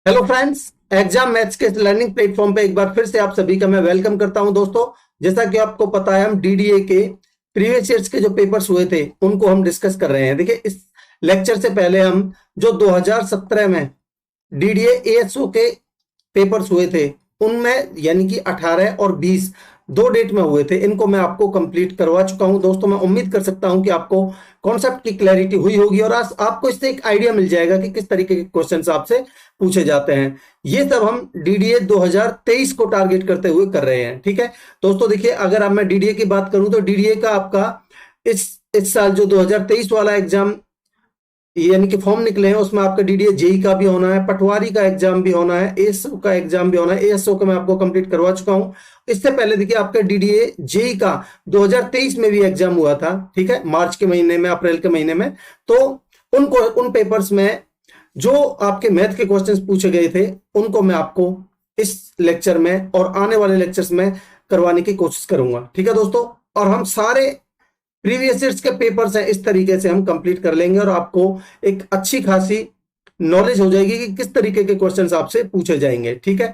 Hello friends. Exam maths के learning platform पे एक बार फिर से आप सभी का मैं वेलकम करता हूं दोस्तों। जैसा कि आपको पता है हम डीडीए के प्रीवियस ईयर्स के जो पेपर्स हुए थे उनको हम डिस्कस कर रहे हैं। देखिए, इस लेक्चर से पहले हम जो 2017 में डीडीए एएसओ के पेपर्स हुए थे उनमें यानी कि 18 और 20 दो डेट में हुए थे, इनको मैं आपको कंप्लीट करवा चुका हूं दोस्तों। मैं उम्मीद कर सकता हूं कि आपको कॉन्सेप्ट की क्लैरिटी हुई होगी और आज आपको इससे एक आइडिया मिल जाएगा कि किस तरीके के क्वेश्चंस आपसे पूछे जाते हैं। ये सब हम डीडीए 2023 को टारगेट करते हुए कर रहे हैं। ठीक है दोस्तों, देखिए, अगर अब मैं डीडीए की बात करूं तो डीडीए का आपका इस साल जो 2023 वाला एग्जाम यानी कि फॉर्म निकले हैं उसमें आपका डीडीए जेई का भी होना है, पटवारी का एग्जाम भी होना है, एएसओ का एग्जाम भी होना है। एएसओ का मैं आपको कंप्लीट करवा चुका हूं। इससे पहले देखिए आपका डीडीए जेई का 2023 में भी एग्जाम हुआ था। ठीक है, मार्च के महीने में, अप्रैल के महीने में। तो उन पेपर्स में जो आपके मैथ के क्वेश्चंस पूछे गए थे उनको मैं आपको इस लेक्चर में और आने वाले लेक्चर्स में करवाने की कोशिश करूंगा। ठीक है दोस्तों, और हम सारे प्रीवियस ईयर्स के पेपर्स हैं इस तरीके से हम कंप्लीट कर लेंगे और आपको एक अच्छी खासी नॉलेज हो जाएगी कि किस तरीके के क्वेश्चंस आपसे पूछे जाएंगे। ठीक है,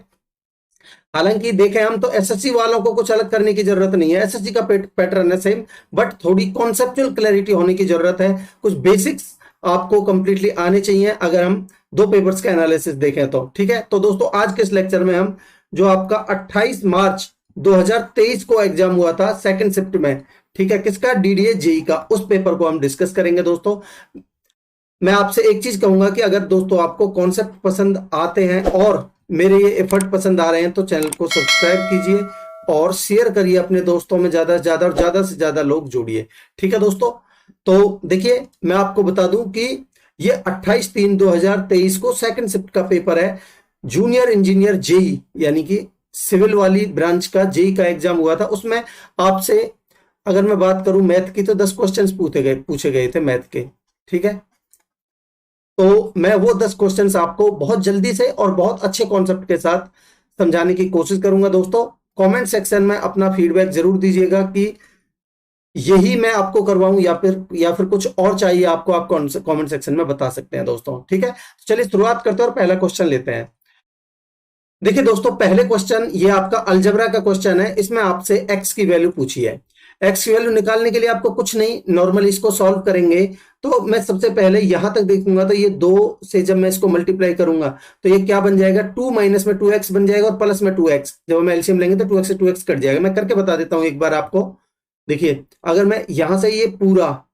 हालांकि देखें हम तो एसएससी वालों को कुछ अलग करने की जरूरत नहीं है, एसएससी का पैटर्न है सेम, बट थोड़ी कॉन्सेप्चुअल क्लैरिटी होने की जरूरत है। कुछ बेसिक्स आपको कंप्लीटली आने चाहिए अगर हम दो पेपर्स का एनालिसिस देखें तो। ठीक है, तो दोस्तों आज के इस लेक्चर में हम जो आपका 28 मार्च 2023 को एग्जाम हुआ था सेकंड शिफ्ट में, ठीक है, किसका, डीडीए जेई का, उस पेपर को हम डिस्कस करेंगे दोस्तों। मैं आपसे एक चीज कहूंगा कि अगर दोस्तों आपको कॉन्सेप्ट पसंद आते हैं और मेरे ये एफर्ट पसंद आ रहे हैं तो चैनल को सब्सक्राइब कीजिए और शेयर करिए अपने दोस्तों में, ज्यादा से ज्यादा और ज्यादा से ज्यादा लोग जोड़िए। ठीक है दोस्तों, तो देखिए मैं आपको बता दूं कि ये 28/3/2023 को सेकंड शिफ्ट का पेपर है। जूनियर इंजीनियर जेई यानी कि सिविल वाली ब्रांच का जेई का एग्जाम हुआ था। उसमें आपसे अगर मैं बात करूं मैथ की तो 10 क्वेश्चंस पूछे गए थे मैथ के। ठीक है, तो मैं वो 10 क्वेश्चंस आपको बहुत जल्दी से और बहुत अच्छे कॉन्सेप्ट के साथ समझाने की कोशिश करूंगा दोस्तों। कमेंट सेक्शन में अपना फीडबैक जरूर दीजिएगा कि यही मैं आपको करवाऊं या फिर कुछ और चाहिए आपको, आप कमेंट सेक्शन में बता सकते हैं दोस्तों। ठीक है, तो चलिए शुरुआत करते हैं और पहला क्वेश्चन लेते हैं। देखिए दोस्तों, पहले क्वेश्चन ये आपका अलजबरा का क्वेश्चन है। इसमें आपसे एक्स की वैल्यू पूछी है। एक्स की वैल्यू निकालने के लिए आपको कुछ नहीं, नॉर्मली इसको सॉल्व करेंगे। तो मैं सबसे पहले यहां तक देखूंगा तो ये 2 से जब मैं इसको मल्टीप्लाई करूंगा तो ये क्या बन जाएगा, 2 माइनस में 2x बन जाएगा और प्लस में 2x। जब हम एलसीएम लेंगे तो 2x से 2x कट जाएगा। मैं करके बता देता हूं एक बार आपको। देखिए, अगर मैं यहां से ये पूरा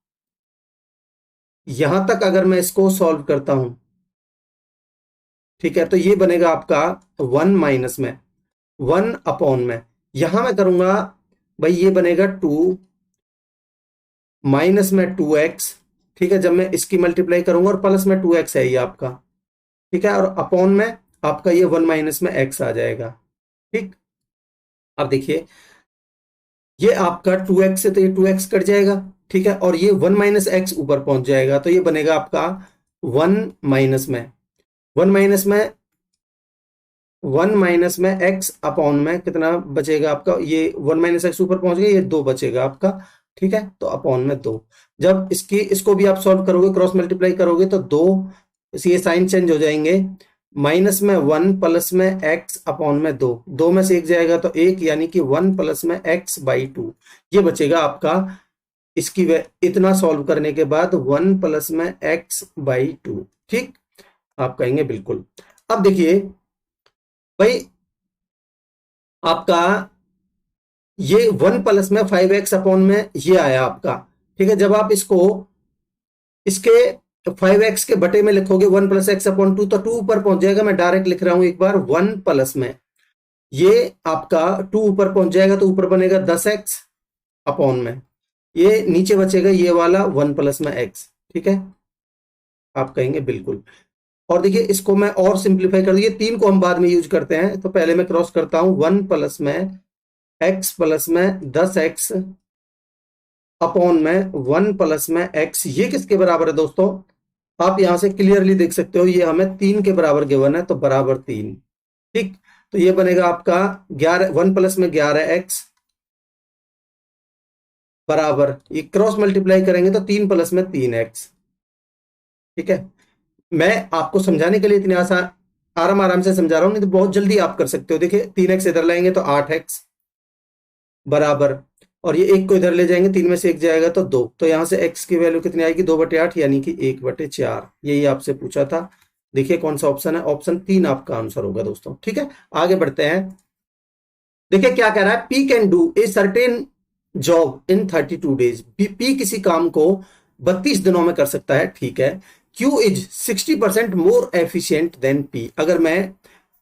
यहां तक अगर मैं इसको सॉल्व करता हूं, ठीक है, तो ये बनेगा आपका 1 माइनस में 1 अपॉन में, यहां मैं करूंगा भाई ये बनेगा 2 माइनस में 2x। ठीक है, जब मैं इसकी मल्टीप्लाई करूंगा और प्लस में 2x है ये आपका। ठीक है, और अपॉन में आपका ये 1 माइनस में x आ जाएगा। ठीक, अब देखिए ये आपका 2x से तो ये 2x कट जाएगा। ठीक है, और ये 1 माइनस एक्स ऊपर पहुंच जाएगा तो ये बनेगा आपका 1 माइनस में 1 माइनस में 1 माइनस में x अपॉन में कितना बचेगा आपका, ये 1 माइनस एक्स ऊपर पहुंच गया, ये 2 बचेगा आपका। ठीक है, तो अपॉन में 2। जब इसको भी आप सॉल्व करोगे, क्रॉस मल्टीप्लाई करोगे तो 2, ये साइन चेंज हो जाएंगे। माइनस में 1 प्लस में x अपॉन में 2, 2 में से 1 जाएगा तो 1, यानी कि 1 प्लस में x/2 ये बचेगा आपका। इसकी इतना सॉल्व करने के बाद 1 प्लस में x/2। ठीक, आप कहेंगे बिल्कुल। अब देखिए भाई आपका ये 1 प्लस में 5x अपॉन में ये आया आपका। ठीक है, जब आप इसको इसके 5x के बटे में लिखोगे 1 प्लस एक्स अपॉन 2 तो 2 ऊपर पहुंच जाएगा। मैं डायरेक्ट लिख रहा हूं एक बार, 1 प्लस में ये आपका 2 ऊपर पहुंच जाएगा तो ऊपर बनेगा 10x अपॉन में ये नीचे बचेगा ये वाला 1 प्लस में x। ठीक है, आप कहेंगे बिल्कुल। और देखिए इसको मैं और सिंप्लीफाई कर दिए, 3 को हम बाद में यूज करते हैं, तो पहले मैं क्रॉस करता हूं 1 प्लस में x प्लस में 10x अपॉन में 1 प्लस में x, ये किसके बराबर है दोस्तों, आप यहां से क्लियरली देख सकते हो, ये हमें 3 के बराबर गिवन है तो बराबर 3। ठीक, तो ये बनेगा आपका 11, 1 प्लस में 11x बराबर, ये क्रॉस मल्टीप्लाई करेंगे तो 3 प्लस में 3x। ठीक है, मैं आपको समझाने के लिए इतने आसान आराम आराम से समझा रहा हूं, नहीं तो बहुत जल्दी आप कर सकते हो। देखिए 3x इधर लाएंगे तो 8x बराबर, और ये एक को इधर ले जाएंगे, 3 में से 1 जाएगा तो 2, तो यहां से x की वैल्यू कितनी आएगी, 2/8 यानी कि 1/4। यही आपसे पूछा था। देखिए कौन सा ऑप्शन है, ऑप्शन 3 आपका आंसर होगा दोस्तों। ठीक है, आगे बढ़ते हैं। देखिए क्या कह रहा है, P can do a certain job in 32 days. P किसी काम को 32 दिनों में कर सकता है, ठीक है। Q is 60% more efficient then P. अगर मैं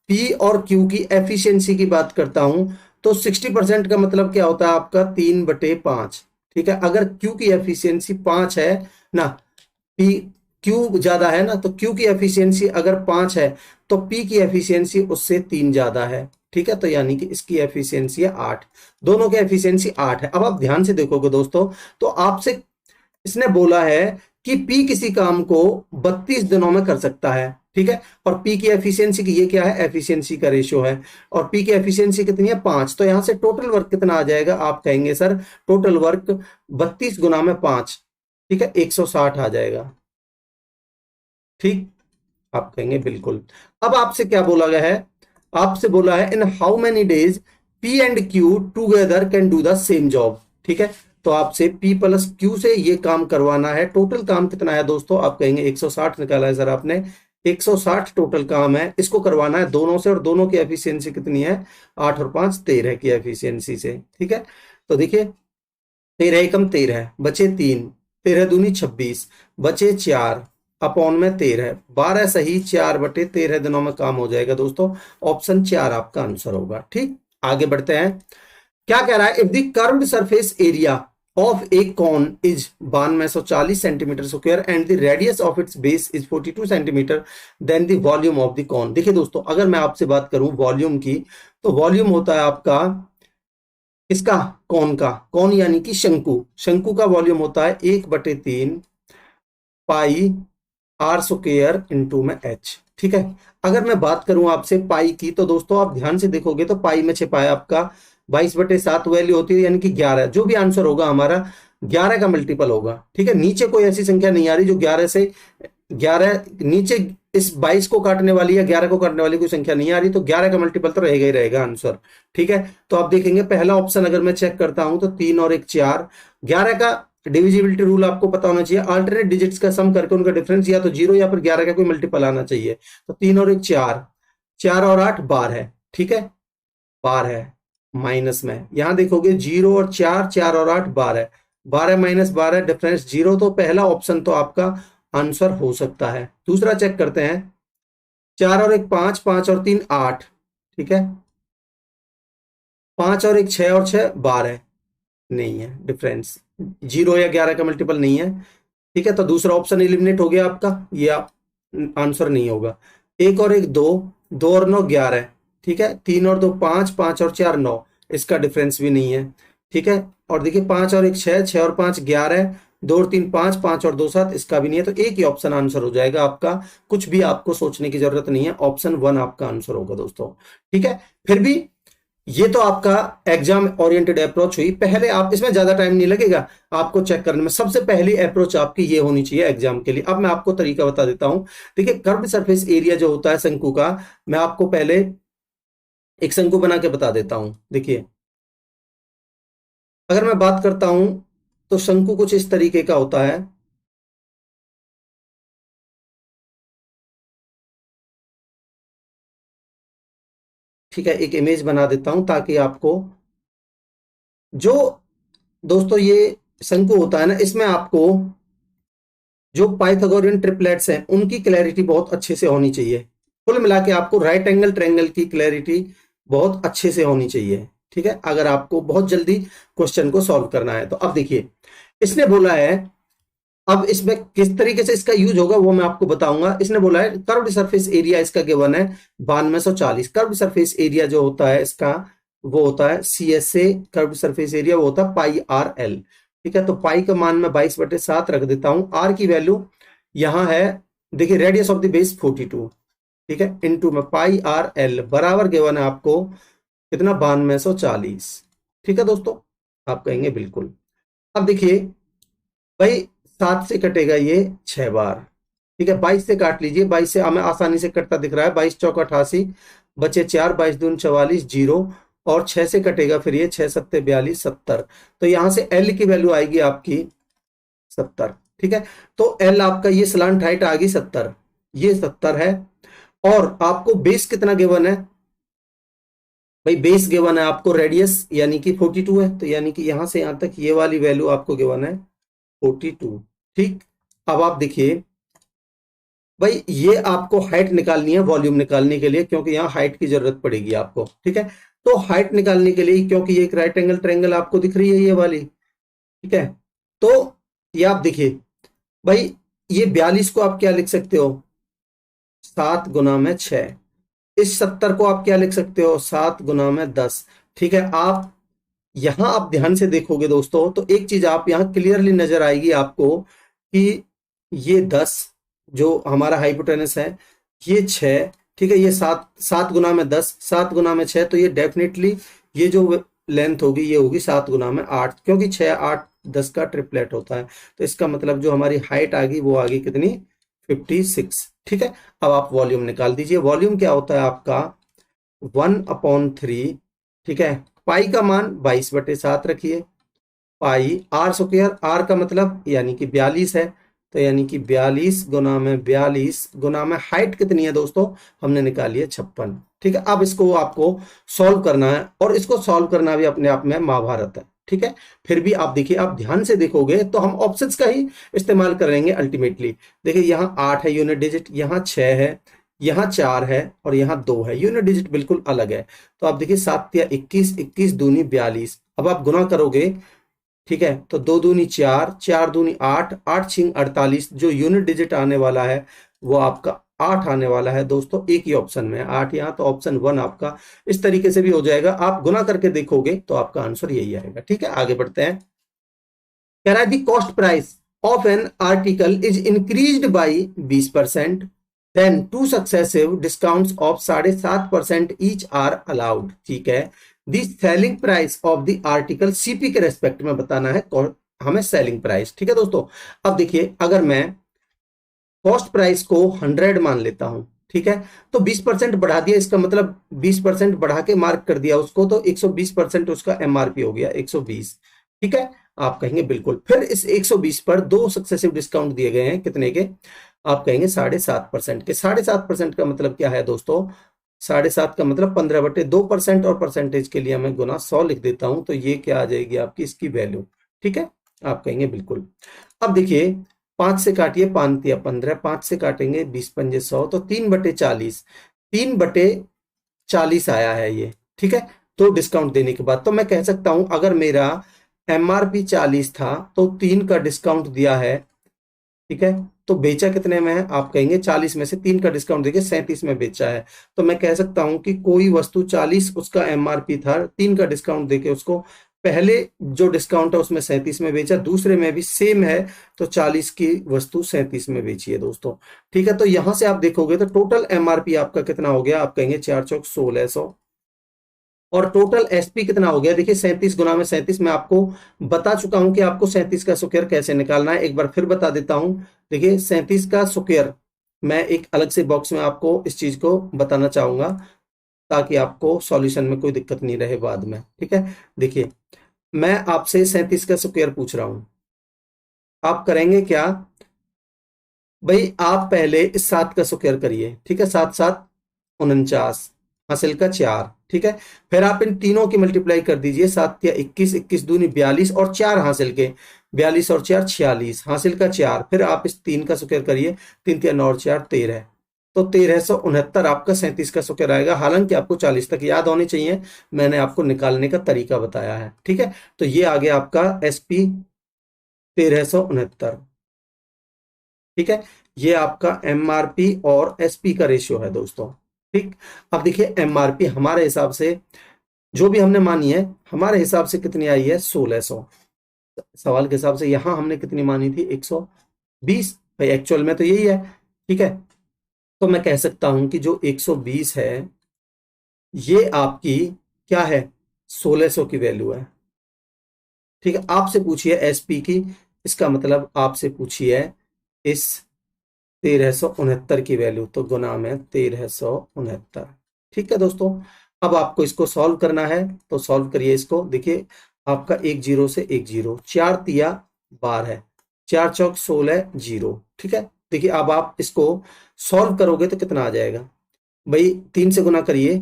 पी और क्यू की एफिशिएंसी की बात करता हूं तो 60% का मतलब क्या होता है आपका, 3/5। ठीक है, अगर क्यू की एफिशिएंसी 5 है ना, पी क्यू ज्यादा है ना, तो क्यू की एफिशिएंसी अगर 5 है तो पी की एफिशिएंसी उससे 3 ज्यादा है। ठीक है, तो यानी कि इसकी एफिशिएंसी है 8, दोनों की एफिशिएंसी 8 है। अब आप ध्यान से देखोगे दोस्तों, तो आपसे इसने बोला है कि पी किसी काम को 32 दिनों में कर सकता है। ठीक है, और पी की एफिशिएंसी की, ये क्या है, एफिशिएंसी का रेशियो है, और पी की एफिशिएंसी कितनी है, 5। तो यहां से टोटल वर्क कितना आ जाएगा, आप कहेंगे सर टोटल वर्क 32 गुना में 5, ठीक है, 160 आ जाएगा। ठीक, आप कहेंगे बिल्कुल। अब आपसे क्या बोला गया है, आपसे बोला है in how many days P and Q together can do the same job. ठीक है, तो आपसे पी प्लस क्यू से ये काम करवाना है। टोटल काम कितना है दोस्तों, आप कहेंगे 160 निकाला है सर आपने, 160 टोटल काम है, इसको करवाना है दोनों से, और दोनों की एफिशिएंसी कितनी है, 8 और 5 13 की एफिशिएंसी से। ठीक है, तो देखिए 13 एकम 13 बचे 3, 13 दूनी 26 बचे 4 अपॉन में 13, 12 सही 4/13 दिनों में काम हो जाएगा दोस्तों। ऑप्शन 4 आपका आंसर होगा। ठीक, आगे बढ़ते हैं। क्या कह रहा है, if the curved surface area of a cone is 9240 centimetre square and the radius of its base is 42 centimetre, then the volume of the cone. देखिए दोस्तों, अगर मैं आपसे बात करूं वॉल्यूम की, तो वॉल्यूम होता है आपका इसका, कौन का, कौन यानी कि शंकु, शंकु का वॉल्यूम होता है 1/3 पाई आर स्क्वायर इंटू में एच। ठीक है, अगर मैं बात करूं आपसे पाई की, तो दोस्तों आप ध्यान से देखोगे तो पाई में छिपा है आपका 22/7 वैल्यू होती है, यानी कि 11, जो भी आंसर होगा हमारा 11 का मल्टीपल होगा। ठीक है, नीचे कोई ऐसी संख्या नहीं आ रही जो 11 से 11 नीचे इस 22 को काटने वाली या 11 को काटने वाली कोई संख्या नहीं आ रही, तो 11 का मल्टीपल तो रहेगा ही रहेगा आंसर। ठीक है, तो आप देखेंगे पहला ऑप्शन अगर मैं चेक करता हूं तो 3 और 1 4, 11 का डिविजिबिलिटी रूल आपको पता होना चाहिए, अल्टरनेट डिजिट्स का सम करके उनका डिफरेंस या तो 0 या फिर 11 का कोई मल्टीपल आना चाहिए। तो 3 और 1 4, 4 और 8 12। ठीक है, 12 माइनस में, यहां देखोगे 0 और 4, 4 और 8 12, 12 माइनस 12 डिफरेंस 0, तो पहला ऑप्शन तो आपका आंसर हो सकता है। दूसरा चेक करते हैं, 4 और 1 5, 5 और 3 8। ठीक है, 5 और 1 6 और 6 12, नहीं है डिफरेंस, 0 या 11 का मल्टीपल नहीं है। ठीक है, तो दूसरा ऑप्शन एलिमिनेट हो गया आपका, ये आंसर नहीं होगा। 1 और 1 2, 2 और 9 11। ठीक है, 3 और 2 5, 5 और 4 9, इसका डिफरेंस भी नहीं है। ठीक है, और देखिए 5 और 1 6, 6 और 5 11, 2 और 3 5, 5 और 2 7, इसका भी नहीं है। तो एक ही ऑप्शन आंसर हो जाएगा आपका, कुछ भी आपको सोचने की जरूरत नहीं है, ऑप्शन 1 आपका आंसर होगा दोस्तों। ठीक है, फिर भी ये तो आपका एग्जाम ओरिएंटेड अप्रोच हुई। पहले आप, इसमें ज्यादा टाइम नहीं लगेगा आपको चेक करने में, सबसे पहली अप्रोच आपकी ये होनी चाहिए एग्जाम के लिए। अब मैं आपको तरीका बता देता हूं। देखिए कर्व्ड सरफेस एरिया जो होता है शंकु का, मैं आपको पहले एक शंकु बना के बता देता हूं। देखिए अगर मैं बात करता हूं तो शंकु कुछ इस तरीके का होता है। ठीक है, एक इमेज बना देता हूं ताकि आपको, जो दोस्तों ये शंकु होता है ना, इसमें आपको जो पाइथागोरियन ट्रिपलेट्स हैं उनकी क्लैरिटी बहुत अच्छे से होनी चाहिए। कुल मिला के आपको राइट एंगल ट्रायंगल की क्लैरिटी बहुत अच्छे से होनी चाहिए। ठीक है, अगर आपको बहुत जल्दी क्वेश्चन को सॉल्व करना है तो। अब देखिए इसने बोला है, अब इसमें किस तरीके से इसका यूज होगा वो मैं आपको बताऊंगा। इसने बोला है कर्व्ड सरफेस एरिया इसका गिवन है 9240। कर्व्ड सरफेस एरिया जो होता है इसका, वो होता है CSA, कर्व्ड सरफेस एरिया वो होता है पाई आर एल। ठीक है, तो पाई का मान मैं 22/7 रख देता हूं, आर की वैल्यू यहां है, देखिए रेडियस ऑफ द बेस 42। ठीक है, इनटू में पाई आर एल बराबर गिवन है आपको कितना, 9240। ठीक है दोस्तों, आप कहेंगे बिल्कुल। अब देखिए भाई 7 से कटेगा ये 6 बार। ठीक है, 22 से काट लीजिए, 22 से हमें आसानी से कटता दिख रहा है, 22 चौक 88, बचे 4, 22 दून 44, जीरो, और 6 से कटेगा फिर ये, 6 सत्ते 42, 70। तो यहां से एल की वैल्यू आएगी आपकी 70। ठीक है, तो एल आपका ये स्लांट हाइट आ गई 70, ये 70 है। और आपको बेस कितना गिवन है भाई? बेस गिवन है आपको रेडियस यानी कि 42 है, तो यानी कि यहां से यहां तक ये वाली वैल्यू आपको गिवन है 42। ठीक, अब आप देखिए भाई, ये आपको हाइट निकालनी है वॉल्यूम निकालने के लिए, क्योंकि यहाँ हाइट की जरूरत पड़ेगी आपको। ठीक है, तो हाइट निकालने के लिए, क्योंकि ये एक राइट एंगल ट्रायंगल आपको दिख रही है ये वाली, ठीक है, तो ये आप देखिए भाई, ये 42 को आप क्या लिख सकते हो? 7 गुना में 6। इस 70 को आप क्या लिख सकते हो? 7 गुना में 10। ठीक है, आप ध्यान से देखोगे दोस्तों, तो एक चीज आप यहाँ क्लियरली नजर आएगी आपको कि ये 10 जो हमारा हाइपोटेनस है, ये 6, ठीक है, ये 7, 7 गुना में 10, 7 गुना में 6, तो ये डेफिनेटली ये जो लेंथ होगी ये होगी 7 गुना में 8, क्योंकि 6 8 10 का ट्रिपलेट होता है। तो इसका मतलब जो हमारी हाइट आ गई वो आ गई कितनी? 56। ठीक है, अब आप वॉल्यूम निकाल दीजिए। वॉल्यूम क्या होता है आपका? 1/3। ठीक है, पाई का मान 22/7 रखिए, पाई आर स्क्वायर, आर का मतलब यानी कि 42 है, तो यानी कि 42 गुना में 42 गुना में हाइट कितनी है दोस्तों? हमने निकाली है 56। ठीक है, अब इसको आपको सॉल्व करना है, और इसको सॉल्व करना भी अपने आप में महाभारत है। ठीक है, फिर भी आप देखिए, आप ध्यान से देखोगे तो हम ऑप्शंस का ही इस्तेमाल करेंगे अल्टीमेटली। देखिए, यहाँ 8 है यूनिट डिजिट, यहाँ 6 है, यहाँ 4 है, और यहाँ 2 है, यूनिट डिजिट बिल्कुल अलग है। तो आप देखिए 7 या 21, 21 दूनी 42, अब आप गुना करोगे, ठीक है, तो 2 दूनी 4, 4 दूनी 8, 8 छिंग 48, जो यूनिट डिजिट आने वाला है वो आपका 8 आने वाला है दोस्तों। एक ही ऑप्शन में 8 यहाँ, तो ऑप्शन 1 आपका इस तरीके से भी हो जाएगा। आप गुना करके देखोगे तो आपका आंसर यही आएगा। ठीक है, आगे बढ़ते हैं। कह रहा है the cost price of an article is increased by 20%, then 2 successive discounts of 7.5% each are allowed. ठीक है, the selling price of the article CP के रेस्पेक्ट में बताना है हमें सेलिंग प्राइस। ठीक है दोस्तों, अब देखिए, अगर मैं कॉस्ट प्राइस को 100 मान लेता हूं, ठीक है, तो 20% बढ़ा दिया, इसका मतलब 20% बढ़ा के मार्क कर दिया उसको, तो 120% उसका एमआरपी हो गया 120। ठीक है, आप कहेंगे बिल्कुल। फिर इस 120 पर 2 सक्सेसिव डिस्काउंट दिए गए हैं, कितने के? आप कहेंगे 7.5% के। 7.5% का मतलब क्या है दोस्तों? 7.5 का मतलब 15/2%, और परसेंटेज के लिए मैं गुना 100 लिख देता हूं, तो ये क्या आ जाएगी आपकी इसकी वैल्यू। ठीक है, आप कहेंगे बिल्कुल। अब देखिए, 5 से काटिए, 5 या 15, 5 से काटेंगे 20 पंजे 100, तो 3/40, 3/40 आया है ये। ठीक है, तो डिस्काउंट देने के बाद तो मैं कह सकता हूं, अगर मेरा एमआरपी 40 था तो 3 का डिस्काउंट दिया है, ठीक है, तो बेचा कितने में है? आप कहेंगे 40 में से 3 का डिस्काउंट देके 37 में बेचा है। तो मैं कह सकता हूं कि कोई वस्तु 40 उसका एमआरपी था, 3 का डिस्काउंट देके उसको पहले जो डिस्काउंट है उसमें 37 में बेचा, दूसरे में भी सेम है, तो 40 की वस्तु 37 में बेची है दोस्तों। ठीक है, तो यहां से आप देखोगे तो टोटल एमआरपी आपका कितना हो गया? आप कहेंगे 4 चौक 1600, और टोटल एसपी कितना हो गया? देखिए 37 गुना में 37, मैं आपको बता चुका हूं कि आपको 37 का स्क्वायर कैसे निकालना है, एक बार फिर बता देता हूं। देखिए 37 का स्क्वायर मैं एक अलग से बॉक्स में आपको इस चीज को बताना चाहूंगा, ताकि आपको सॉल्यूशन में कोई दिक्कत नहीं रहे बाद में। ठीक है, देखिए मैं आपसे 37 का स्क्वायर पूछ रहा हूं, आप करेंगे क्या भाई? आप पहले इस 7 का स्क्वायर करिए, ठीक है, 7 7 49, हासिल का 4। ठीक है, फिर आप इन तीनों की मल्टीप्लाई कर दीजिए, 7 या 21, 21 दूनी 42, और 4 हासिल के, 42 और 4 46, हासिल का 4। फिर आप इस 3 का स्क्वायर करिए, 3 3 9 और 4 13, तो 1369 आपका 37 का स्क्वायर आएगा। हालांकि आपको 40 तक याद होनी चाहिए, मैंने आपको निकालने का तरीका बताया है। ठीक है, तो ये आ गया आपका एसपी 1369। ठीक है, ये आपका एमआरपी और एसपी का रेशियो है दोस्तों। ठीक, अब देखिए एमआरपी हमारे हिसाब से जो भी हमने मानी है, हमारे हिसाब से कितनी आई है? 1600। सवाल के हिसाब से यहां हमने कितनी मानी थी? 120। भाई एक्चुअल में तो यही है। ठीक है, तो मैं कह सकता हूं कि जो 120 है ये आपकी क्या है? 1600 की वैल्यू है। ठीक है, आपसे पूछिए एसपी की, इसका मतलब आपसे पूछिए इस 1369 की वैल्यू, तो गुना में 1369। ठीक है दोस्तों, अब आपको इसको सॉल्व करना है, तो सॉल्व करिए इसको। देखिए आपका एक जीरो से एक जीरो, 4 तिया 12, 4 चौक 16 जीरो। ठीक है, देखिए अब आप इसको सॉल्व करोगे तो कितना आ जाएगा भाई, 3 से गुना करिए,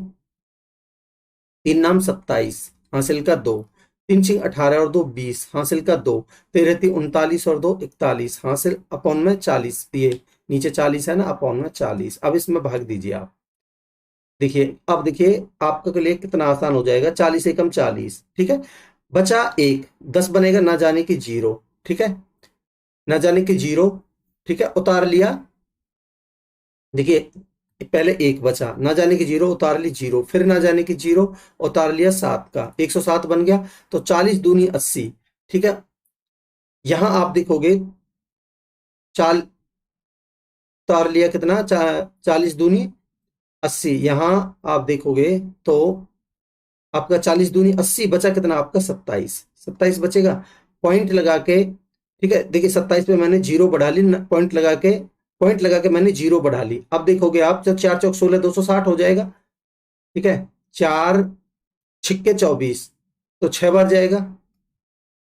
3 नाम 27, हासिल का 2, 3 6 18 और 2 20, हासिल का 2, 13 3 39 और 2 41, हासिल अपॉन में 40, ये नीचे 40 है ना, अपॉन में 40। अब इसमें भाग दीजिए आप। देखिए अब देखिए आपके लिए कितना आसान हो जाएगा, 40 एकम 40। ठीक है, बचा एक, 10 बनेगा ना जाने की जीरो। ठीक है, ना जाने की जीरो। ठीक है, उतार लिया। देखिए पहले एक बचा, ना जाने की जीरो, उतार ली जीरो, फिर ना जाने की जीरो, उतार लिया 7 का, 107 बन गया। तो 40 दूनी 80। ठीक है, यहां आप देखोगे चाल उतार लिया कितना, 40 दूनी 80। यहां आप देखोगे तो आपका 40 दूनी 80, बचा कितना आपका 27, 27 बचेगा। पॉइंट लगा के, ठीक है, देखिए 27 पे मैंने जीरो बढ़ा ली, पॉइंट लगा के मैंने जीरो बढ़ा ली। अब देखोगे आप, जब 4 चौक 16, 260 हो जाएगा। ठीक है, 4 छिक्के 24, तो 6 बार जाएगा।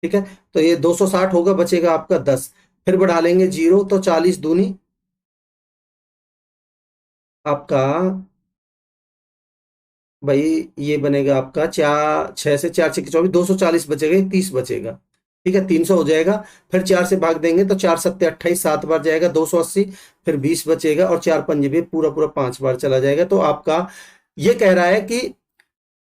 ठीक है, तो ये 260 होगा, बचेगा आपका 10। फिर बढ़ा लेंगे जीरो, तो 40 दूनी आपका भाई ये बनेगा आपका 6 से 4 छिक्के 24, 240 बचेगा, 30 बचेगा। ठीक है, 300 हो जाएगा। फिर 4 से भाग देंगे तो 4 सत्ते 28, 7 बार जाएगा, 280। फिर 20 बचेगा, और 4 पंजे भी पूरा पूरा 5 बार चला जाएगा। तो आपका ये कह रहा है कि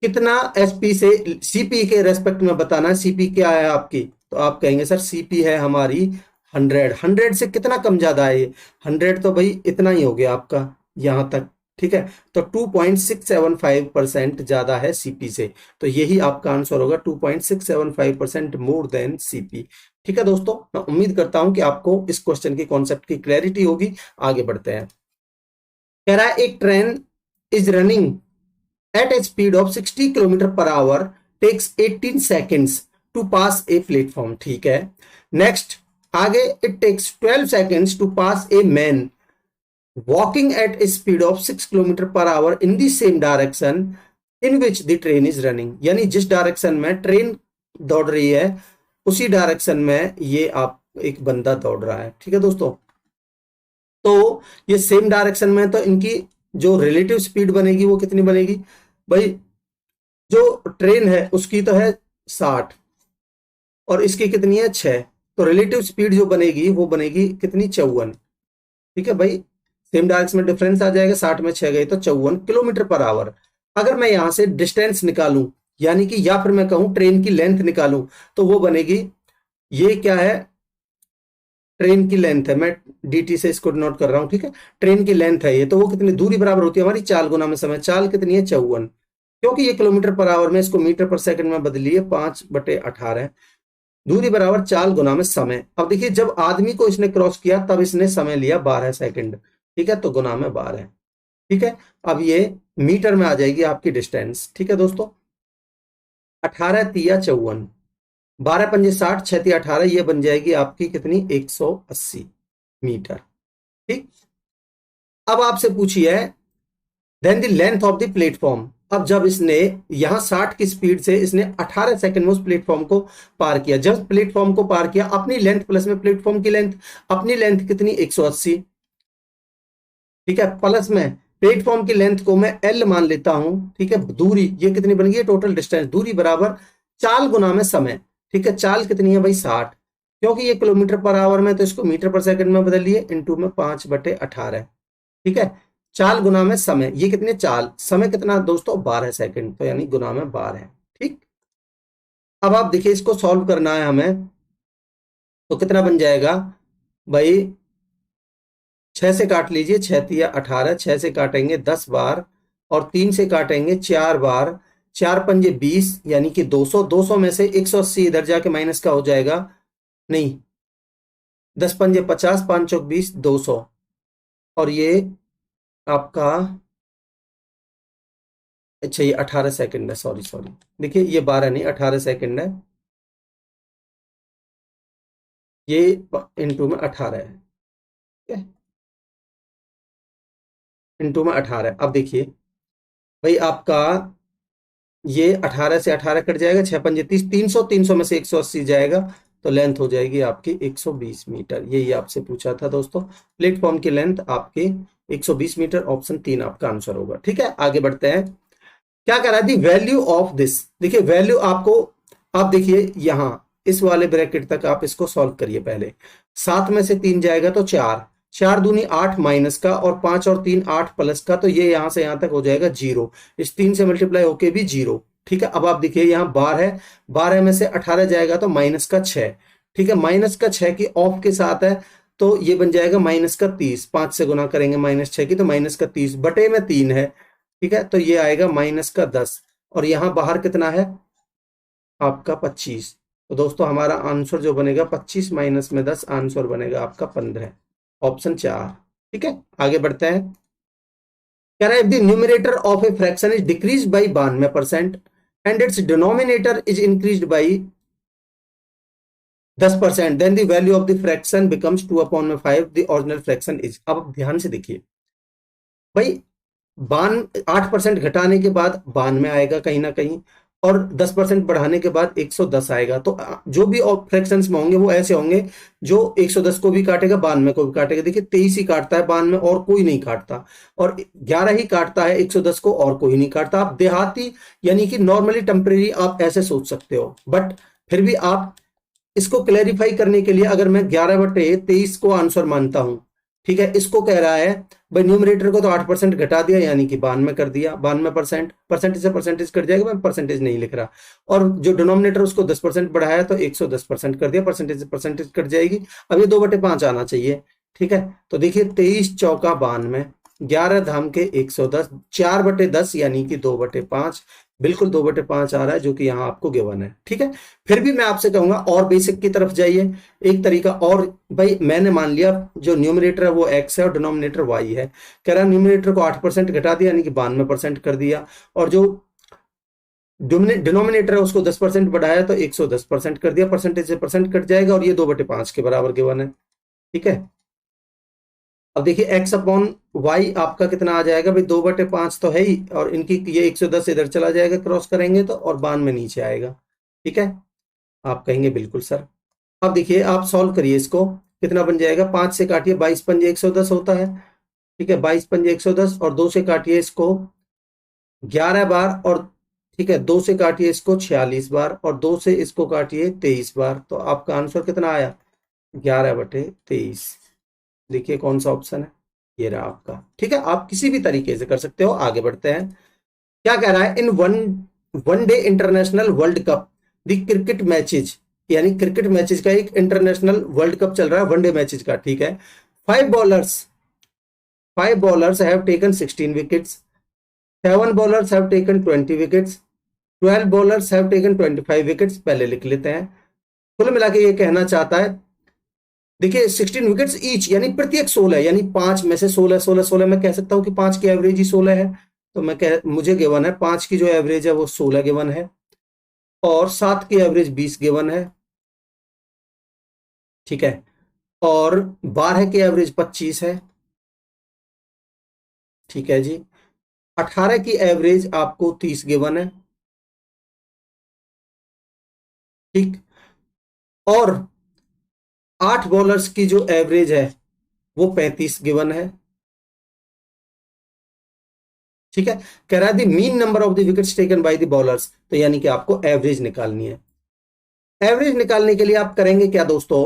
कितना एसपी से सीपी के रेस्पेक्ट में बताना है। सीपी क्या है आपकी, तो आप कहेंगे सर सीपी है हमारी 100। 100 से कितना कम ज्यादा है ये, 100 तो भाई इतना ही हो गया आपका यहां तक। ठीक है, तो 2.675% ज्यादा है सीपी से। तो यही आपका आंसर होगा, 2.675% मोर देन सीपी। ठीक है दोस्तों, मैं उम्मीद करता हूं कि आपको इस क्वेश्चन की कॉन्सेप्ट की क्लैरिटी होगी। आगे बढ़ते हैं। कह रहा है एक train is running at a speed of 60 kilometre per hour, takes 18 seconds to pass a platform। ठीक है, नेक्स्ट आगे, it takes 12 seconds to pass a man walking at a speed of 6 kilometre per hour in the same direction in which the train is running। यानी जिस direction में train दौड़ रही है, उसी डायरेक्शन में ये आप एक बंदा दौड़ रहा है। ठीक है दोस्तों, तो ये सेम डायरेक्शन में, तो इनकी जो रिलेटिव स्पीड बनेगी वो कितनी बनेगी भाई, जो ट्रेन है उसकी तो है 60, और इसकी कितनी है 6। तो रिलेटिव स्पीड जो बनेगी वो बनेगी कितनी, 54। ठीक है भाई, सेम डायरेक्शन में डिफरेंस आ जाएगा, 60 में 6 गई तो 54 किलोमीटर पर आवर। अगर मैं यहां से डिस्टेंस निकालूं, यानी कि या फिर मैं कहूं ट्रेन की लेंथ निकालूं, तो वो बनेगी, ये क्या है, ट्रेन की लेंथ है, मैं डीटी से इसको नोट कर रहा हूं। ठीक है, ट्रेन की लेंथ है ये, तो वो कितनी दूरी बराबर होती है हमारी, चाल गुना में समय। चाल कितनी है, 54। क्योंकि ये किलोमीटर पर आवर में, इसको मीटर पर सेकंड में बदलिए, 5/18। दूरी बराबर चाल गुना में समय। अब देखिए जब आदमी को इसने क्रॉस किया तब इसने समय लिया 12 सेकंड। ठीक है, तो गुना में 12। ठीक है, अब ये मीटर में आ जाएगी आपकी डिस्टेंस। ठीक है दोस्तों, 18 तिया 54, 12 पंजे 60, 6 तिया 18, ये बन जाएगी आपकी कितनी, 180 मीटर। ठीक, अब आपसे पूछिए then the length of the platform. अब जब इसने यहां 60 की स्पीड से इसने 18 सेकंड में उस प्लेटफॉर्म को पार किया, जब प्लेटफॉर्म को पार किया, अपनी लेंथ प्लस में प्लेटफॉर्म की लेंथ, अपनी लेंथ कितनी, 180। ठीक है, प्लस में प्लेटफॉर्म की लेंथ को मैं एल मान लेता हूं। ठीक है, दूरी ये कितनी बन गई, टोटल डिस्टेंस, दूरी बराबर चाल गुना में समय। ठीक है, चाल कितनी है भाई, 60। क्योंकि ये किलोमीटर पर आवर में, तो इसको मीटर पर सेकंड में बदलिए, इंटू में 5/18। ठीक है, चाल गुना में समय, ये कितने, चाल, समय कितना दोस्तों, 12 सेकंड, तो यानी गुना में 12। ठीक, अब आप देखिए इसको सॉल्व करना है हमें, तो कितना बन जाएगा भाई, 6 से काट लीजिए, 6 तिया 18, 6 से काटेंगे 10 बार, और 3 से काटेंगे 4 बार, 4 पंजे 20, यानी कि 200। 200 में से 180 इधर जाके माइनस का हो जाएगा, नहीं, 10 पंजे 50, 5 चौक 20, 200। और ये आपका, अच्छा ये 18 सेकंड है, सॉरी सॉरी, देखिए ये 12 नहीं, 18 सेकंड है, ये इंटू में 18 है। ठीक है, इंटू में 18। अब देखिए भाई आपका ये 18 से 18 कट जाएगा, 6 पंजे 30, 300, 300 में से 180 जाएगा तो लेंथ हो जाएगी आपकी 120 मीटर। यही आपसे पूछा था दोस्तों, प्लेटफॉर्म की लेंथ आपकी 120 मीटर। ऑप्शन 3 आपका आंसर होगा। ठीक है, आगे बढ़ते हैं। क्या कह रहा है, दी वैल्यू ऑफ दिस। देखिए वैल्यू आपको, आप देखिए यहां इस वाले ब्रैकेट तक आप इसको सॉल्व करिए पहले। 7 में से 3 जाएगा तो 4, 4 दूनी 8 माइनस का, और 5 और 3 8 प्लस का, तो ये यहां से यहां तक हो जाएगा 0। इस 3 से मल्टीप्लाई होके भी 0। ठीक है, अब आप देखिए यहाँ 12 है, 12 में से 18 जाएगा तो माइनस का 6। ठीक है, माइनस का 6 की ऑफ के साथ है तो ये बन जाएगा माइनस का 30। 5 से गुना करेंगे माइनस 6 की तो माइनस का 30 बटे में 3 है। ठीक है, तो ये आएगा माइनस का 10, और यहां बाहर कितना है आपका 25। तो दोस्तों हमारा आंसर जो बनेगा 25 माइनस में 10, आंसर बनेगा आपका 15। ऑप्शन 4। ठीक है, आगे बढ़ते हैं। कह रहा है the numerator of a fraction is decrease by 92% and its denominator is increase by 10%, then the value of the fraction becomes 2/5 the original fraction is. अब ध्यान से देखिए भाई, 8% घटाने के बाद 92 आएगा कहीं ना कहीं, और 10% बढ़ाने के बाद 110 आएगा। तो जो भी फ्रैक्शंस में होंगे वो ऐसे होंगे जो 110 को भी काटेगा, 92 को भी काटेगा। देखिए 23 ही काटता है 92, और कोई नहीं काटता, और 11 ही काटता है 110 को, और कोई नहीं काटता। आप देहाती यानी कि नॉर्मली टेम्परेरी आप ऐसे सोच सकते हो, बट फिर भी आप इसको क्लैरिफाई करने के लिए अगर मैं 11/23 को आंसर मानता हूं, ठीक है, इसको कह रहा है भाई न्यूमरेटर को तो 8% घटा दिया यानी कि 92 कर दिया, 92%, परसेंटेज से परसेंटेज कट जाएगा, मैं परसेंटेज नहीं लिख रहा। और जो डिनोमिनेटर उसको 10% बढ़ाया तो 110% कर दिया, परसेंटेज से परसेंटेज कट जाएगी। अब ये 2/5 आना चाहिए। ठीक है, तो देखिए 23 चौका 92, 11 धाम के 110, 4/10 यानी कि 2/5, बिल्कुल 2/5 आ रहा है जो कि यहाँ आपको गिवन है। ठीक है, फिर भी मैं आपसे कहूंगा और बेसिक की तरफ जाइए। एक तरीका और, भाई मैंने मान लिया जो न्यूमरेटर है वो x है और डिनोमिनेटर y है। कह रहा है न्यूमरेटर को 8% घटा दिया यानी कि 92% कर दिया, और जो डिनोमिनेटर है उसको 10% बढ़ाया तो 110% कर दिया, परसेंटेज से परसेंट कट जाएगा, और ये 2/5 के बराबर गिवन है। ठीक है, अब देखिए x/y आपका कितना आ जाएगा भाई, 2/5 तो है ही, और इनकी ये 110 इधर चला जाएगा क्रॉस करेंगे तो, और 92 में नीचे आएगा। ठीक है, आप कहेंगे बिल्कुल सर। अब देखिए आप सॉल्व करिए इसको, कितना बन जाएगा, 5 से काटिए 22 पंजे 110 होता है। ठीक है, 22 पंजे 110, और 2 से काटिए इसको 11 बार, और ठीक है 2 से काटिए इसको 46 बार, और 2 से इसको काटिए 23 बार, तो आपका आंसर कितना आया, 11/23। देखिए कौन सा ऑप्शन है, ये रहा आपका। ठीक है, आप किसी भी तरीके से कर सकते हो। आगे बढ़ते हैं। क्या कह रहा है, in one day international world cup the cricket matches, यानी क्रिकेट मैचेज का एक इंटरनेशनल वर्ल्ड कप चल रहा है, वनडे मैचेज का। ठीक है, five bowlers five bowlers have taken 16 wickets, 7 bowlers have taken 20 wickets, 12 bowlers have taken 25 wickets. पहले लिख लेते हैं। कुल मिला के ये कहना चाहता है, देखिए 16 विकेट्स ईच यानी प्रत्येक 16, यानी 5 में से 16 16 16, मैं कह सकता हूं कि 5 की एवरेज ही 16 है। तो मुझे गिवन है 5 की जो एवरेज है वो 16 गिवन है, और 7 की एवरेज 20 गिवन है। ठीक है, और 12 की एवरेज 25 है। ठीक है जी, 18 की एवरेज आपको 30 गिवन है। ठीक, और 8 बॉलर्स की जो एवरेज है वो 35 गिवन है। ठीक है, कह रहा है the mean number of the wickets taken by the bowlers, तो यानी कि आपको एवरेज निकालनी है। एवरेज निकालने के लिए आप करेंगे क्या दोस्तों,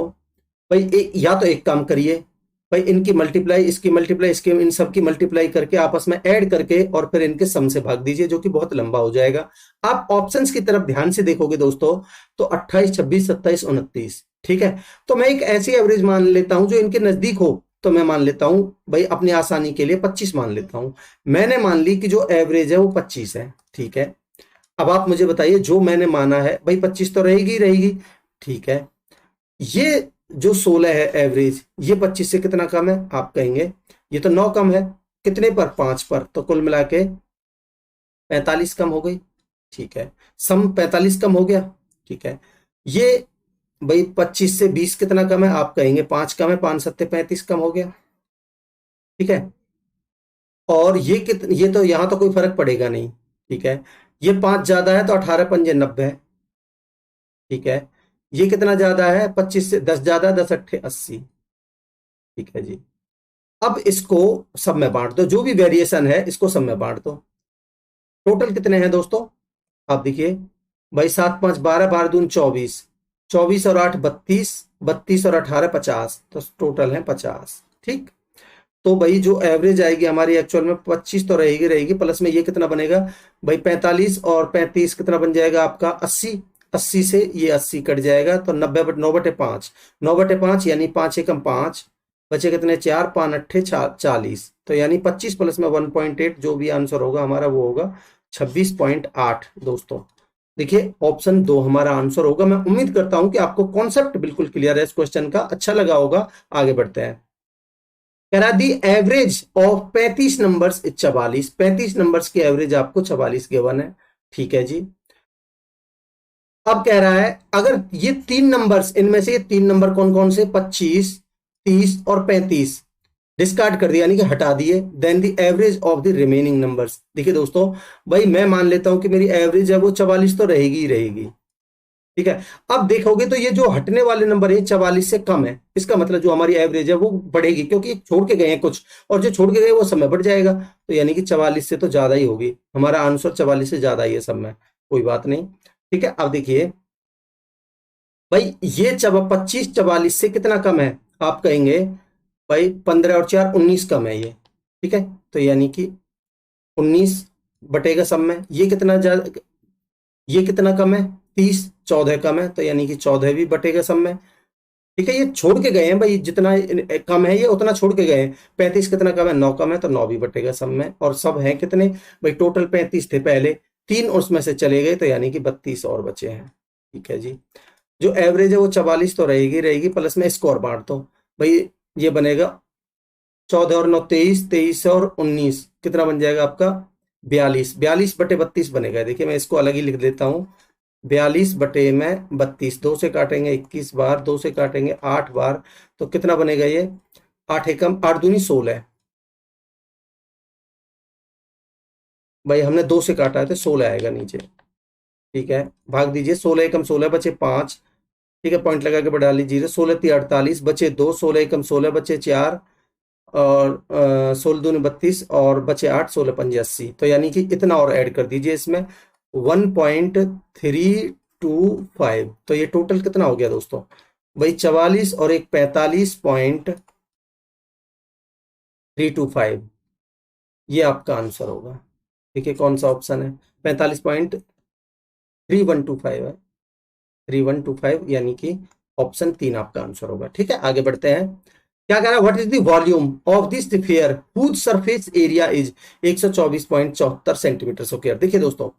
भाई या तो एक काम करिए, भाई इनकी मल्टीप्लाई इसकी मल्टीप्लाई इसके इन सब की मल्टीप्लाई करके आपस में ऐड करके और फिर इनके सम से भाग दीजिए, जो कि बहुत लंबा हो जाएगा। आप ऑप्शंस की तरफ ध्यान से देखोगे दोस्तों तो 28 26 27 29। ठीक है, तो मैं एक ऐसी एवरेज मान लेता हूं जो इनके नजदीक हो, तो मैं मान लेता हूं भाई अपनी आसानी के लिए 25 मान लेता हूं। मैंने मान ली कि जो एवरेज है वो 25 है। ठीक है, अब आप मुझे बताइए जो मैंने माना है भाई 25 तो रहेगी ही रहेगी। ठीक है, ये जो 16 है एवरेज, ये 25 से कितना कम है, आप कहेंगे ये तो 9 कम है। कितने पर, 5 पर, तो कुल मिला के 45 कम हो गई। ठीक है, सम 45 कम हो गया। ठीक है, ये भाई 25 से 20 कितना कम है, आप कहेंगे 5 कम है, 5 सत्ते 35 कम हो गया। ठीक है, और ये तो यहाँ तो कोई फर्क पड़ेगा नहीं, ठीक है। ये 5 ज्यादा है तो 18 पंजे 90, ठीक है। ये कितना ज्यादा है, 25 से 10 ज्यादा, 10 अट्ठे 80, ठीक है जी। अब इसको सब में बांट दो, जो भी वेरिएशन है इसको सब में बांट दो। टोटल कितने हैं दोस्तों, आप देखिए भाई, 7 5 12, 12 दून 24, 24 और 8 32, 32 और 18 50, तो टोटल है 50, ठीक। तो भाई जो एवरेज आएगी हमारी एक्चुअल में 25 तो रहेगी रहेगी, प्लस में ये कितना बनेगा भाई, 45 और 35 कितना बन जाएगा आपका 80, 80 से ये 80 कट जाएगा तो 90 9 बटे 5, 9 बटे 5 यानी 5 एकम 5, बचे कितने 4, 5 अट्ठे 40, तो यानी 25 प्लस में 1.8, जो भी आंसर होगा हमारा वो होगा 26.8 दोस्तों। देखिए ऑप्शन 2 हमारा आंसर होगा। मैं उम्मीद करता हूं कि आपको कॉन्सेप्ट बिल्कुल क्लियर है इस क्वेश्चन का, अच्छा लगा होगा। आगे बढ़ते हैं। कह रहा the average of 35 numbers is 44, 35 numbers की एवरेज आपको 44 गिवन है, ठीक है जी। अब कह रहा है अगर ये 3 नंबर्स, इनमें से ये 3 नंबर कौन कौन से, 25 30 और 35 डिस्कार्ड कर दिया यानी कि हटा दिए, then the average of the remaining numbers. देखिए दोस्तों, भाई मैं मान लेता हूं कि मेरी एवरेज है वो 44 तो रहेगी ही रहेगी, ठीक है। अब देखोगे तो ये जो हटने वाले नंबर है 44 से कम है, इसका मतलब जो हमारी एवरेज है वो बढ़ेगी, क्योंकि छोड़ के गए हैं कुछ, और जो छोड़ के गए वो समय बढ़ जाएगा, तो यानी कि 44 से तो ज्यादा ही होगी, हमारा आंसर 44 से ज्यादा ही है सब में, कोई बात नहीं, ठीक है। अब देखिए भाई ये 25 44 से कितना कम है, आप कहेंगे भाई 15 और 4 19 कम है ये, ठीक है। तो यानी कि 19 बटेगा सब में, ये कितना ज्यादा, ये कितना कम है 30, 14 कम है, तो यानी कि 14 भी बटेगा सब में, ठीक है। ये छोड़ के गए हैं भाई, जितना कम है ये उतना छोड़ के गए हैं। 35 कितना कम है, 9 कम है, तो 9 भी बटेगा सब में। और सब है कितने भाई, टोटल 35 थे पहले, 3 उसमें से चले गए, तो यानी कि 32 और बचे हैं, ठीक है जी। जो एवरेज है वो 44 तो रहेगी रहेगी, प्लस में इसको और बांट दो भाई, ये बनेगा 14 और 9 23, 23 और 19 कितना बन जाएगा आपका 42, 42 बटे 32 बनेगा। देखिए मैं इसको अलग ही लिख देता हूँ, 42 बटे में 32, 2 से काटेंगे 21 बार, 2 से काटेंगे 8 बार, तो कितना बनेगा ये 8 एकम 8 दूनी 16, भाई हमने 2 से काटा है तो 16 आएगा नीचे, ठीक है। भाग दीजिए, 16 एकम 16 बचे 5, ठीक है, पॉइंट लगा के बढ़ा लीजिए, 16 3 48 बचे 2, 16 एकम 16 बचे 4, और 16 दूनी 32 और बचे 8, 16 पंजे 80, तो यानी कि इतना और ऐड कर दीजिए इसमें 1.325, तो ये टोटल कितना हो गया दोस्तों भाई 44 और एक 45.325, ये आपका आंसर होगा, ठीक है। कौन सा ऑप्शन है, 45.3125 है, 3125, यानी कि ऑप्शन 3 आपका आंसर होगा, ठीक है। आगे बढ़ते हैं। क्या कह रहा है, what is the volume of this sphere whose surface area is 124.74 centimetre square. देखिए दोस्तों,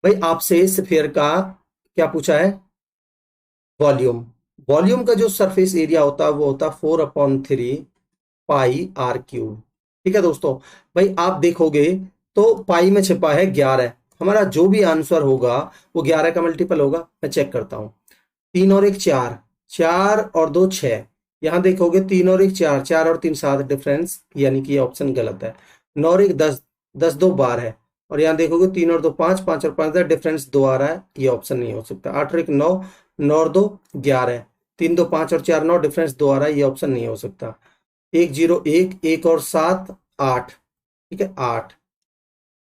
भाई आपसे स्फीयर का क्या पूछा है, वॉल्यूम। वॉल्यूम का जो सरफेस एरिया होता है वो होता है 4/3 पाई आर क्यूब, ठीक है दोस्तों। भाई आप देखोगे तो पाई में छिपा है 11, हमारा जो भी आंसर होगा वो 11 का मल्टीपल होगा। मैं चेक करता हूं, 3 और 1 4, 4 और 2 6, यहां देखोगे 3 और 1 4, 4 और 3 7 डिफरेंस, यानी कि ये ऑप्शन गलत है। 9 और 1 10, 10 2 12 है, और यहाँ देखोगे 3 और 2 5, 5 और 5 डिफरेंस 2 आ रहा है, ये ऑप्शन नहीं हो सकता। 8 और 1 9, 9 और 2 11, 3 2 5 और 4 9 डिफरेंस 2 आ रहा है, ये ऑप्शन नहीं हो सकता। 1 0 1, 1 और 7 8, ठीक है 8,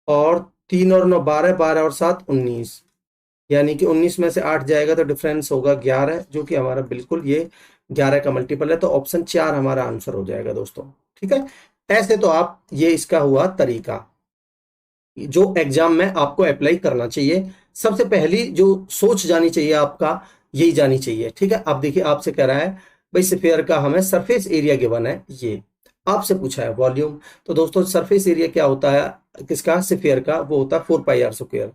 और 3 और 9 12, 12 और 7 19, यानी कि 19 में से 8 जाएगा तो डिफरेंस होगा 11, जो कि हमारा बिल्कुल ये 11 का मल्टीपल है, तो ऑप्शन 4 हमारा आंसर हो जाएगा दोस्तों, ठीक है। ऐसे तो आप, ये इसका हुआ तरीका जो एग्जाम में आपको अप्लाई करना चाहिए। सबसे पहली जो सोच जानी चाहिए आपका, यही जानी चाहिए, ठीक है। अब देखिए आपसे कह रहा है भाई स्फीयर का हमें सरफेस एरिया गिवन है, ये आपसे पूछा है वॉल्यूम। तो दोस्तों सरफेस एरिया क्या होता है किसका, स्फीयर का, वो होता है 4 पाई आर स्क्वायर,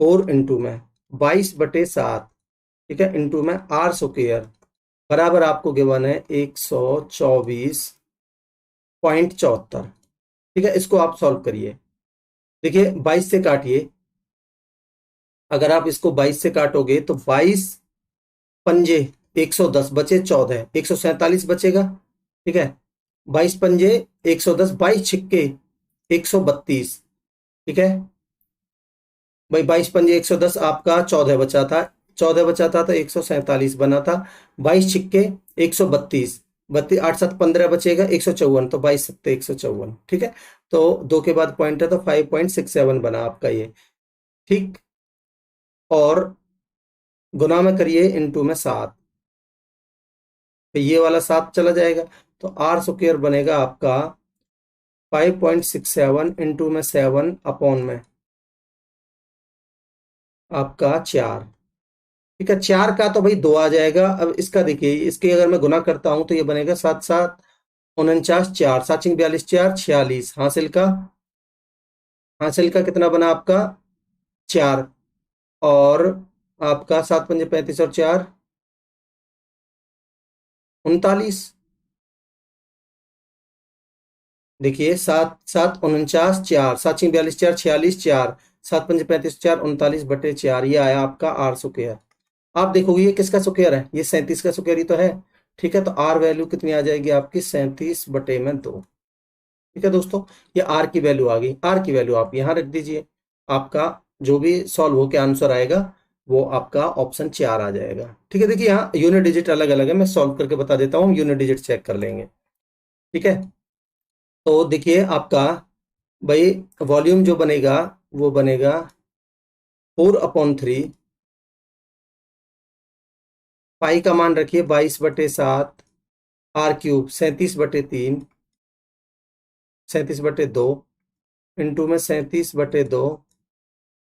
4 इंटू में 22/7, ठीक है, इंटू में आर स्क्वायर, बराबर आपको गिवन है 124.74, ठीक है। इसको आप सॉल्व करिए, देखिए 22 से काटिए, अगर आप इसको 22 से काटोगे तो 22 पंजे 110 बचे 14, 147 बचेगा, ठीक है। 22 पंजे 110, 22 छिक्के 132, ठीक है भाई। 22 पंजे 110, आपका 14 बचा था, 14 बचा था तो 147 बना था। 22 छिक्के 132, 32 8 7 15 बचेगा 154, तो 22 सत्ते 154, ठीक है। तो 2 के बाद पॉइंट है तो 5.67 बना आपका ये, ठीक। और गुना में करिए इंटू में 7, तो ये वाला 7 चला जाएगा, तो आर स्क्वायर बनेगा आपका 5.67 इंटू में 7 अपॉन में आपका 4, ठीक है। 4 का तो भाई 2 आ जाएगा। अब इसका देखिए, इसके अगर मैं गुना करता हूं तो ये बनेगा 7 7 49, 4 7 42, 4 46, हासिल का कितना बना आपका 4, और आपका 7 पंजे 35 और 4 39। देखिए 7 7 49, 4 7 42, 4 46, 4 7 पंजे 35, 4 39/4, ये आया आपका आर स्क्वायर। आप देखोगे ये किसका स्क्वायर है, ये 37 का स्क्वायर ही तो है, ठीक है। तो आर वैल्यू कितनी आ जाएगी आपकी 37/2, ठीक है दोस्तों। ये आर की वैल्यू आ गई। आर की वैल्यू आप यहाँ रख दीजिए, आपका जो भी सॉल्व होकर आंसर आएगा वो आपका ऑप्शन 4 आ जाएगा, ठीक है। देखिए यहाँ यूनिट डिजिट अलग अलग है, मैं सॉल्व करके बता देता हूँ, यूनिट डिजिट चेक कर लेंगे, ठीक है। तो देखिए आपका भाई वॉल्यूम जो बनेगा वो बनेगा 4/3, पाई का मान रखिए 22/7, आर क्यूब 37/3, 37/2 इंटू में 37/2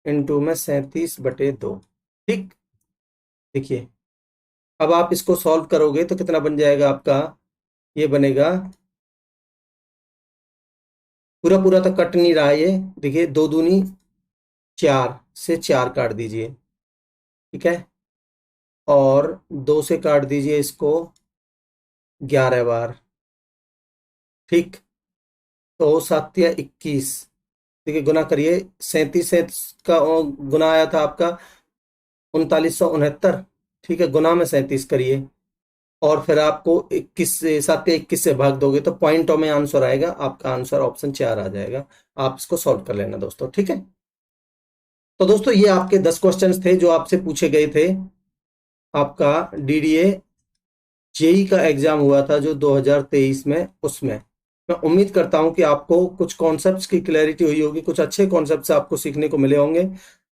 इंटू में 37/2, ठीक। देखिए अब आप इसको सॉल्व करोगे तो कितना बन जाएगा आपका, ये बनेगा पूरा पूरा तो कट नहीं रहा है ये, देखिए 2 दूनी 4 से 4 काट दीजिए, ठीक है। और 2 से काट दीजिए इसको 11 बार, ठीक। तो 7 या 21, देखिए गुना करिए, 37 से का गुना आया था आपका 3969, ठीक है। गुना में 37 करिए और फिर आपको 21 से 7 या 21 से भाग दोगे तो पॉइंटों में आंसर आएगा, आपका आंसर ऑप्शन 4 आ जाएगा। आप इसको सॉल्व कर लेना दोस्तों, ठीक है। तो दोस्तों ये आपके 10 क्वेश्चंस थे जो आपसे पूछे गए थे, आपका डीडीए जेई का एग्जाम हुआ था जो 2023 में, उसमें मैं उम्मीद करता हूं कि आपको कुछ कॉन्सेप्ट्स की क्लैरिटी हुई होगी, कुछ अच्छे कॉन्सेप्ट्स आपको सीखने को मिले होंगे।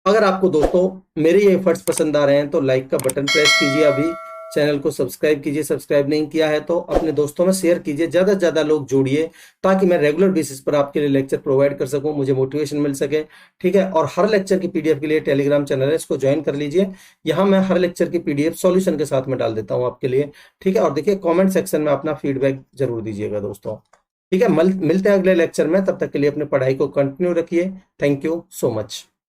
अगर आपको दोस्तों मेरे ये एफर्ट्स पसंद आ रहे हैं तो लाइक का बटन प्रेस कीजिए, अभी चैनल को सब्सक्राइब कीजिए, सब्सक्राइब नहीं किया है तो अपने दोस्तों में शेयर कीजिए, ज़्यादा से ज़्यादा लोग जोड़िए ताकि मैं रेगुलर बेसिस पर आपके लिए लेक्चर प्रोवाइड कर सकूं, मुझे मोटिवेशन मिल सके, ठीक है। और हर लेक्चर की पीडीएफ के लिए टेलीग्राम चैनल है, इसको ज्वाइन कर लीजिए। यहाँ मैं हर लेक्चर की पीडीएफ सॉल्यूशन के साथ में डाल देता हूँ आपके लिए, ठीक है। और देखिए कमेंट सेक्शन में अपना फीडबैक जरूर दीजिएगा दोस्तों, ठीक है। मिलते हैं अगले लेक्चर में, तब तक के लिए अपनी पढ़ाई को कंटिन्यू रखिए। Thank you so much.